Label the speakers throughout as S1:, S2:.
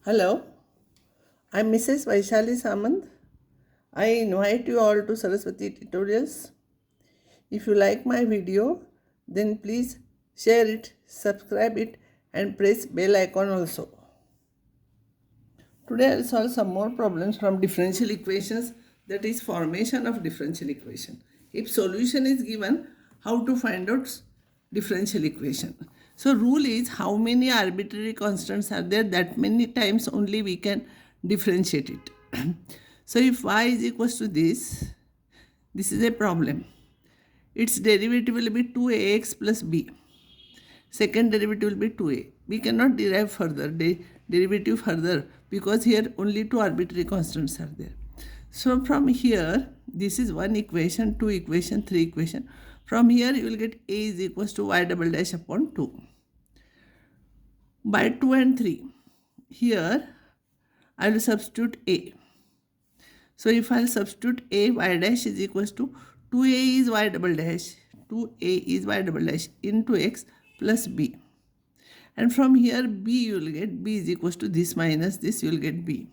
S1: Hello, I'm Mrs. Vaishali Samant. I invite you all to Saraswati Tutorials. If you like my video, then please share it, subscribe it, and press bell icon also. Today I'll solve some more problems from differential equations, that is formation of differential equation. If solution is given, how to find out differential equation. So rule is how many arbitrary constants are there, that many times only we can differentiate it. So if y is equals to this is a problem. Its derivative will be 2ax plus b. Second derivative will be 2a. We cannot derive further, derivative further, because here only two arbitrary constants are there. So from here, this is one equation, two equation, three equation. From here you will get a is equals to y double dash upon 2. By 2 and 3, here I will substitute a. So if I will substitute a, y dash is equals to 2a is y double dash, 2a is y double dash into x plus b. And from here b you will get, b is equals to this minus this, you will get b.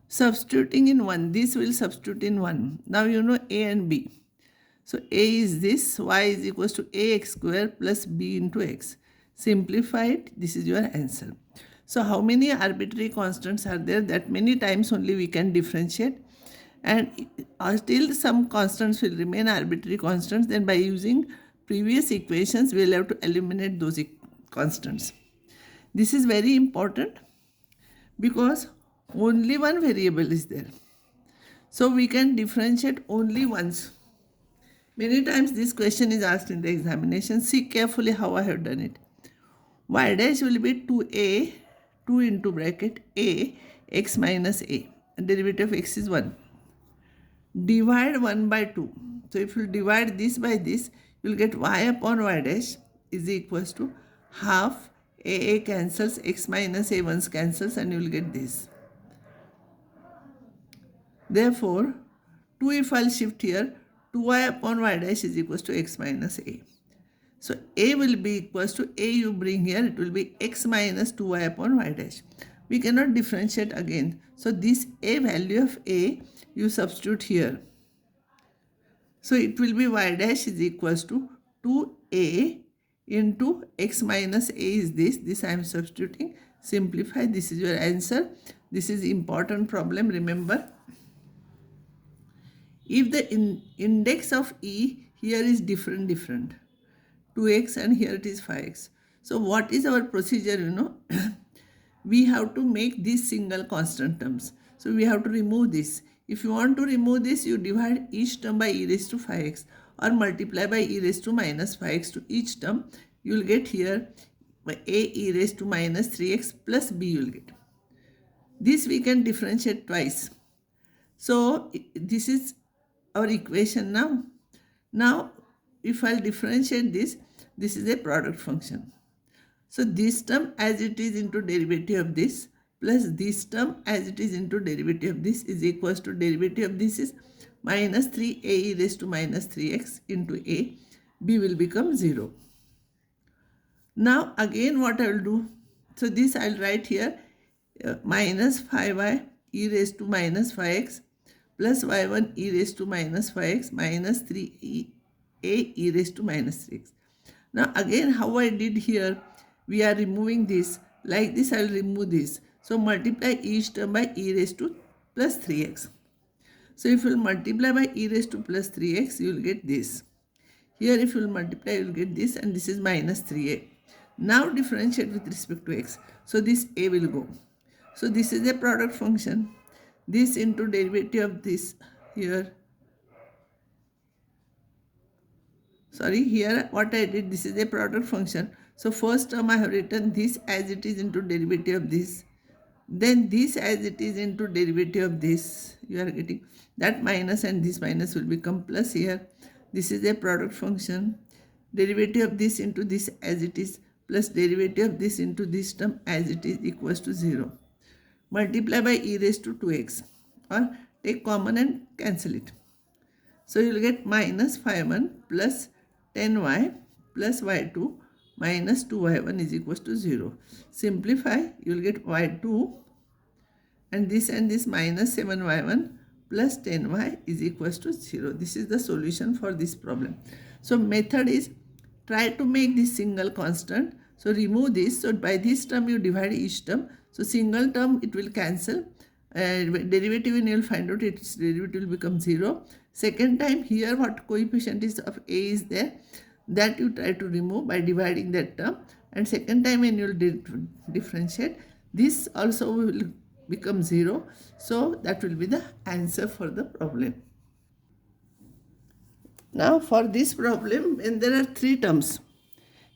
S1: Substituting in 1, this will substitute in 1. Now you know a and b. So a is this, y is equals to ax square plus b into x. Simplify it, this is your answer. So how many arbitrary constants are there, that many times only we can differentiate. And still some constants will remain arbitrary constants, then by using previous equations we will have to eliminate those constants. This is very important because only one variable is there. So we can differentiate only once. Many times this question is asked in the examination. See carefully how I have done it. Y dash will be 2a, 2 into bracket a, x minus a. And derivative of x is 1. Divide 1 by 2. So if you divide this by this, you will get y upon y dash is equals to half a cancels, x minus a once cancels, and you will get this. Therefore, 2 if I will shift here, 2y upon y dash is equals to x minus a. So a will be equals to a you bring here, it will be x minus 2y upon y dash. We cannot differentiate again. So this a value of a you substitute here. So it will be y dash is equals to 2a into x minus a is this I am substituting. Simplify, this is your answer. This is important problem, remember. If the index of e here is different, 2x and here it is 5x. So what is our procedure, we have to make these single constant terms. So we have to remove this. If you want to remove this, you divide each term by e raised to 5x or multiply by e raised to minus 5x to each term. You will get here by a e raised to minus 3x plus b you will get. This we can differentiate twice. So this is our equation now. Now if I'll differentiate this is a product function. So this term as it is into derivative of this plus this term as it is into derivative of this is equals to derivative of this is minus 3a e raised to minus 3x into a. B will become 0. Now again what I will do, so this I will write here minus 5y e raised to minus 5x plus y1 e raised to minus 5x minus 3a e raised to minus 3x. Now again how I did here, we are removing this. Like this I will remove this. So multiply each term by e raised to plus 3x. So if you will multiply by e raised to plus 3x, you will get this. Here if you will multiply, you will get this, and this is minus 3a. Now differentiate with respect to x. So this a will go. So this is a product function. This into derivative of this here. Sorry, here what I did, this is a product function. So first term I have written this as it is into derivative of this. Then this as it is into derivative of this. You are getting that minus, and this minus will become plus here. This is a product function. Derivative of this into this as it is plus derivative of this into this term as it is equals to 0. Multiply by e raised to 2x or take common and cancel it. So you will get minus 5y plus 10y plus y2 minus 2y1 is equals to 0. Simplify, you will get y2 and this minus 7y1 plus 10y is equals to 0. This is the solution for this problem. So method is try to make this single constant. So remove this. So by this term you divide each term. So single term it will cancel. Derivative and you will find out its derivative will become 0. Second time here what coefficient is of a is there, that you try to remove by dividing that term. And second time when you will differentiate, this also will become 0. So that will be the answer for the problem. Now for this problem, and there are three terms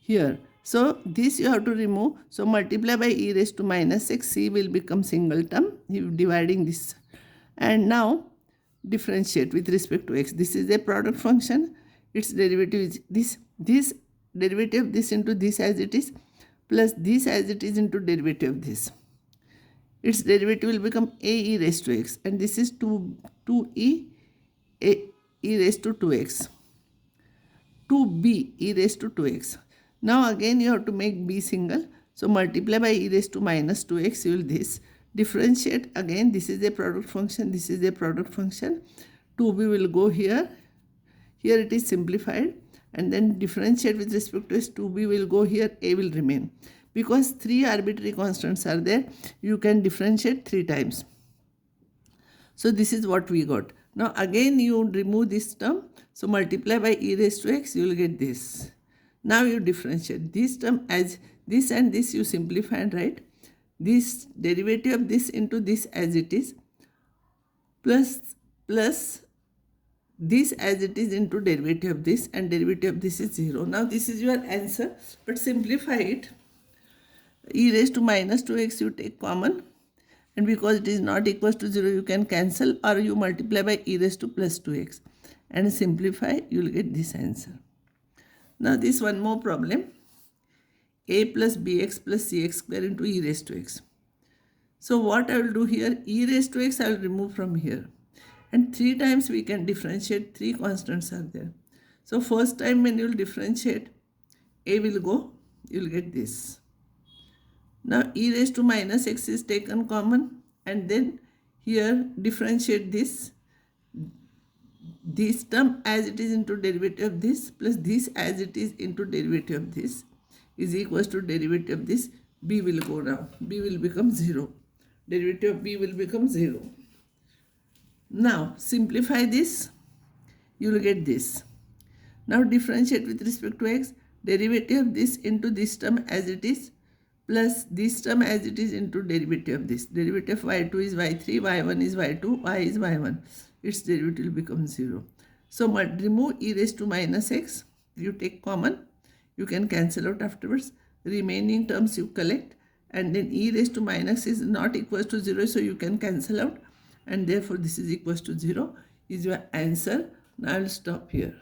S1: here. So this you have to remove. So multiply by e raised to minus x, c will become single term, you dividing this. And now differentiate with respect to x. This is a product function. Its derivative is this. This derivative of this into this as it is, plus this as it is into derivative of this. Its derivative will become a e raised to x, and this is 2e e raised to 2x. 2b e raised to 2x. Now again you have to make b single. So multiply by e raised to minus 2x, you will this. Differentiate again, this is a product function, this is a product function. 2b will go here. Here it is simplified. And then differentiate with respect to s, 2b will go here, a will remain. Because 3 arbitrary constants are there, you can differentiate 3 times. So this is what we got. Now again you remove this term. So multiply by e raised to x, you will get this. Now you differentiate this term as this and this, you simplify and write this derivative of this into this as it is, plus this as it is into derivative of this, and derivative of this is 0. Now this is your answer, but simplify it. E raised to minus 2x you take common, and because it is not equals to 0 you can cancel, or you multiply by e raised to plus 2x and simplify, you will get this answer. Now this one more problem, a plus bx plus cx square into e raised to x. So what I will do here, e raised to x I will remove from here, and 3 times we can differentiate, 3 constants are there. So first time when you will differentiate, a will go, you will get this. Now e raised to minus x is taken common, and then here differentiate this term as it is into derivative of this, plus this as it is into derivative of this is equals to derivative of this. B will go now, b will become 0. Derivative of b will become 0. Now simplify this, you will get this. Now differentiate with respect to x, derivative of this into this term as it is, plus this term as it is into derivative of this. Derivative of y2 is y3, y1 is y2, y is y1. Its derivative will become 0. So remove e raised to minus x, you take common, you can cancel out afterwards. Remaining terms you collect, and then e raised to minus is not equals to 0, so you can cancel out, and therefore this is equals to 0 is your answer. Now I will stop here.